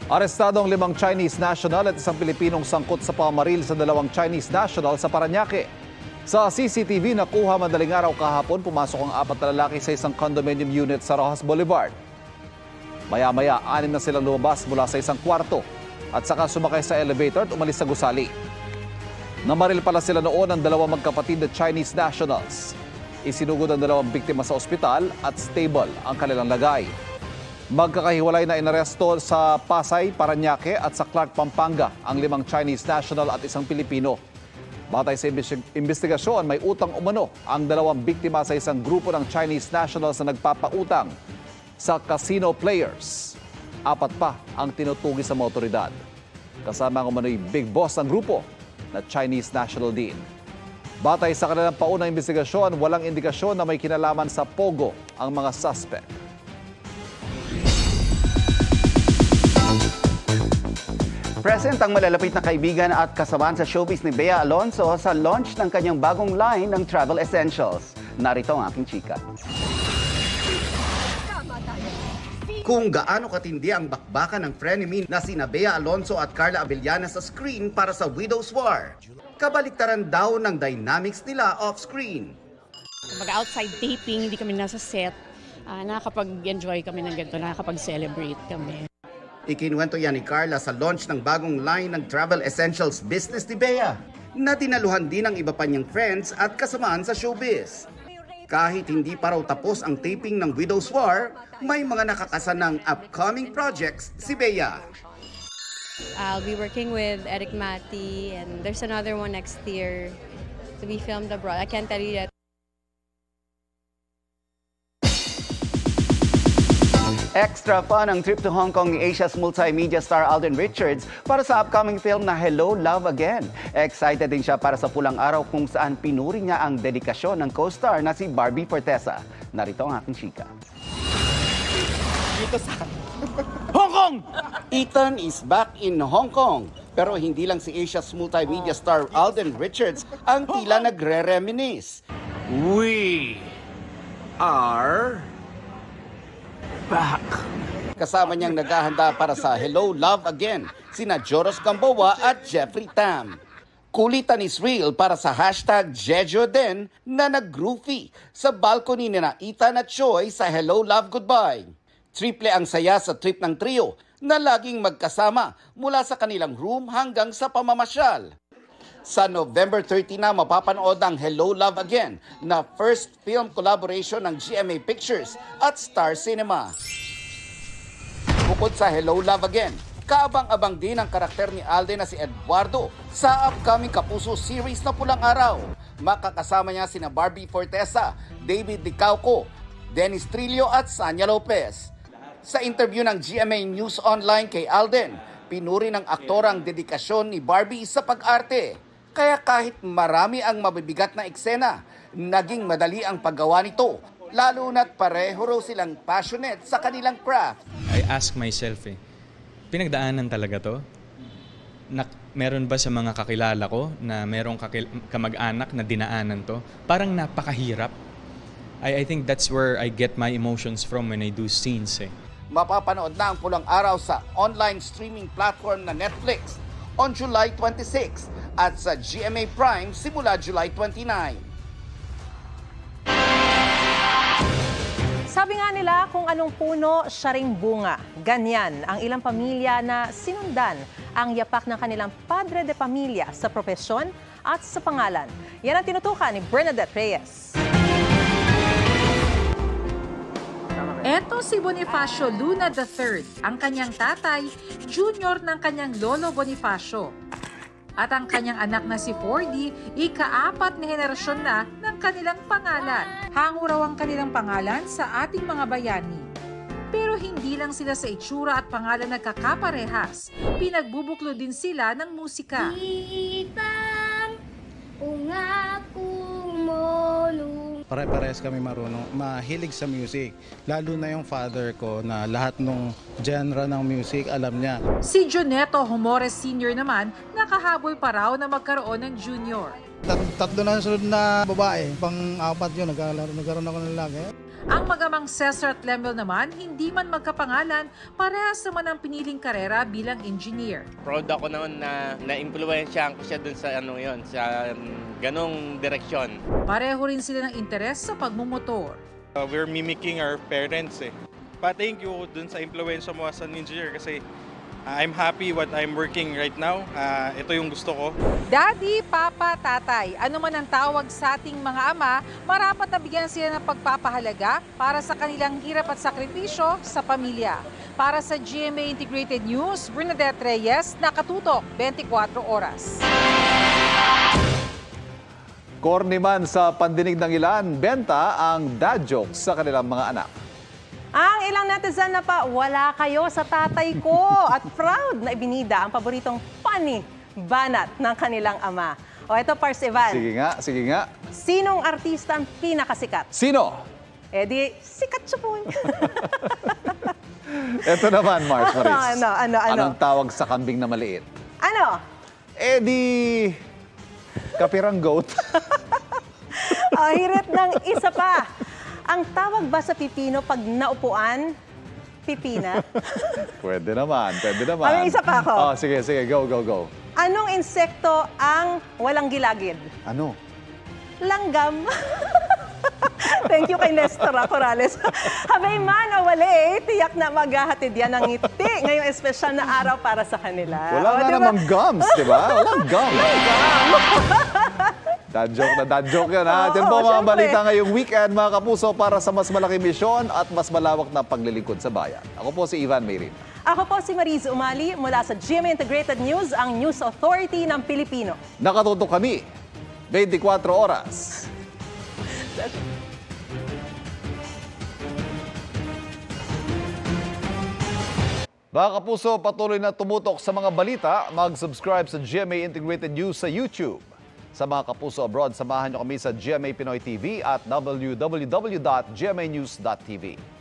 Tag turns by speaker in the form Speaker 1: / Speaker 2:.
Speaker 1: Arestado ang 5 Chinese national at isang Pilipinong sangkot sa pamaril sa 2 Chinese national sa Parañaque. Sa CCTV, nakuha madaling araw kahapon, pumasok ang 4 na lalaki sa isang condominium unit sa Rojas Boulevard. Maya-maya, 6 na silang lumabas mula sa isang kwarto at saka sumakay sa elevator at umalis sa gusali. Namaril pala sila noon ng 2 magkapatid na Chinese nationals. Isinugod ang 2 biktima sa ospital at stable ang kanilang lagay. Magkakahiwalay na inaresto sa Pasay, Parañaque at sa Clark, Pampanga ang 5 Chinese national at isang Pilipino. Batay sa investigasyon, may utang umano ang 2 biktima sa isang grupo ng Chinese nationals na nagpapautang sa casino players. 4 pa ang tinutugis sa mga otoridad. Kasama ang umano'y big boss ng grupo na Chinese national din. Batay sa kanilang paunang investigasyon, walang indikasyon na may kinalaman sa Pogo ang mga suspect.
Speaker 2: Present ang malalapit na kaibigan at kasamaan sa showbiz ni Bea Alonzo sa launch ng kanyang bagong line ng Travel Essentials. Narito ang aking chika. Kung gaano katindi ang bakbakan ng frenemy na sina Bea Alonzo at Carla Abellana sa screen para sa Widow's War, kabaliktaran daw ng dynamics nila off-screen.
Speaker 3: Outside taping, hindi kami nasa set, nakakapag-enjoy kami ng ganito, nakakapag-celebrate kami.
Speaker 2: Ikinuwento yan ni Carla sa launch ng bagong line ng Travel Essentials business ni Bea, na dinaluhan din ng iba pa niyang friends at kasamaan sa showbiz. Kahit hindi pa raw tapos ang taping ng Widow's War, may mga nakakasa ng upcoming projects si Bea.
Speaker 4: I'll be working with Eric Mati and there's another one next year to be filmed abroad. I can't tell you yet.
Speaker 2: Extra fun ang trip to Hong Kong ni Asia's multimedia star Alden Richards para sa upcoming film na Hello, Love Again. Excited din siya para sa pulang araw kung saan pinuri niya ang dedikasyon ng co-star na si Barbie Fortesa. Narito ang aking chika.
Speaker 5: Dito sa Hong Kong!
Speaker 2: Ethan is back in Hong Kong. Pero hindi lang si Asia's multimedia star Alden Richards ang tila nagre-reminisce.
Speaker 5: We are back.
Speaker 2: Kasama niyang naghahanda para sa Hello, Love Again, sina Joros Gamboa at Jeffrey Tam. Kulitan is real para sa hashtag Jejo din na nag-groovy sa balcony ni na Ethan at Choi sa Hello, Love, Goodbye. Triple ang saya sa trip ng trio na laging magkasama mula sa kanilang room hanggang sa pamamasyal. Sa November 30 na mapapanood ang Hello, Love Again na first film collaboration ng GMA Pictures at Star Cinema. Bukod sa Hello, Love Again, kaabang-abang din ang karakter ni Alden na si Eduardo sa upcoming Kapuso series na Pulang Araw. Makakasama niya sina Barbie Fortesa, David Licauco, Dennis Trillo at Sanya Lopez. Sa interview ng GMA News Online kay Alden, pinuri ng aktor ang dedikasyon ni Barbie sa pag-arte. Kaya kahit marami ang mabibigat na eksena, naging madali ang paggawa nito, lalo na't pareho raw silang passionate sa kanilang craft.
Speaker 6: I ask myself pinagdaanan talaga to? Meron ba sa mga kakilala ko na merong kamag-anak na dinaanan to? Parang napakahirap. I think that's where I get my emotions from when I do scenes.
Speaker 2: Mapapanood na ang Pulang Araw sa online streaming platform na Netflix on July 26 at sa GMA Prime simula July 29.
Speaker 7: Sabi nga nila, kung anong puno, siya ring bunga. Ganyan ang ilang pamilya na sinundan ang yapak ng kanilang padre de pamilya sa propesyon at sa pangalan. Yan ang tinutukan ni Bernadette Reyes.
Speaker 8: Eto si Bonifacio Luna III, ang kanyang tatay, junior ng kanyang lolo Bonifacio. At ang kanyang anak na si 4D, ika-4 na henerasyon na ng kanilang pangalan. Hango raw ang kanilang pangalan sa ating mga bayani. Pero hindi lang sila sa itsura at pangalan nagkakaparehas. Pinagbubuklo din sila ng musika.
Speaker 9: Itang ungakong molong.
Speaker 10: Pare-parehas kami marunong, mahilig sa music. Lalo na yung father ko na lahat ng genre ng music alam niya.
Speaker 8: Si Joneto Humores Sr. naman, nakahabol pa raw na magkaroon ng junior.
Speaker 10: Tatlo na sunod na babae, pang-4 yun, nagkaroon ako ng lalaki.
Speaker 8: Ang magamang Cesar at Lemuel naman, hindi man magkapangalan, parehas naman ang piniling karera bilang engineer.
Speaker 11: Proud ako noon na na-impluwensyahan ko siya dun sa sa ganong direksyon.
Speaker 8: Pareho rin sila ng interes sa pagmumotor.
Speaker 12: We're mimicking our parents Pa-thank you dun sa impluwensya mo as an engineer kasi I'm happy what I'm working right now. Ito yung gusto ko.
Speaker 8: Daddy, Papa, Tatay, ano man ang tawag sa ating mga ama, marapat na bigyan sila ng pagpapahalaga para sa kanilang hirap at sakripisyo sa pamilya. Para sa GMA Integrated News, Bernadette Reyes, nakatutok 24 oras.
Speaker 1: Corny man sa pandinig ng ilan, benta ang dad jokes sa kanilang mga anak.
Speaker 7: Ang ilang netizen na pa, wala kayo sa tatay ko at proud na ibinida ang paboritong funny banat ng kanilang ama. O ito, Pars Evan.
Speaker 1: Sige nga.
Speaker 7: Sinong artista ang pinakasikat?
Speaker 1: Sino?
Speaker 7: Eh di, sikat siya po.
Speaker 1: Ito naman, Mars Maris.
Speaker 7: Ano?
Speaker 1: Anong tawag sa kambing na maliit?
Speaker 7: Ano?
Speaker 1: Eh di, kapirang goat.
Speaker 7: Hirit ng isa pa. Ang tawag ba sa pipino pag naupuan? Pipina?
Speaker 1: Pwede naman.
Speaker 7: May isa pa ako.
Speaker 1: Sige, go.
Speaker 7: Anong insekto ang walang gilagid?
Speaker 1: Ano?
Speaker 7: Langgam. Thank you kay Nestor Corrales. Habay man o wali, tiyak na maghahatid yan ng ngiti ngayong espesyal na araw para sa kanila.
Speaker 1: Wala nga
Speaker 7: diba?
Speaker 1: namang gums, di ba? Walang gums. Dad joke yan ha. Yan po mga balita ngayong weekend mga kapuso para sa mas malaking misyon at mas malawak na paglilingkod sa bayan. Ako po si Ivan Mayrin.
Speaker 7: Ako po si Mariz Umali mula sa GMA Integrated News, ang News Authority ng Pilipino.
Speaker 1: Nakatutok kami 24 oras. Mga kapuso, patuloy na tumutok sa mga balita. Mag-subscribe sa GMA Integrated News sa YouTube. Sa mga kapuso abroad, samahan niyo kami sa GMA Pinoy TV at www.gmanews.tv.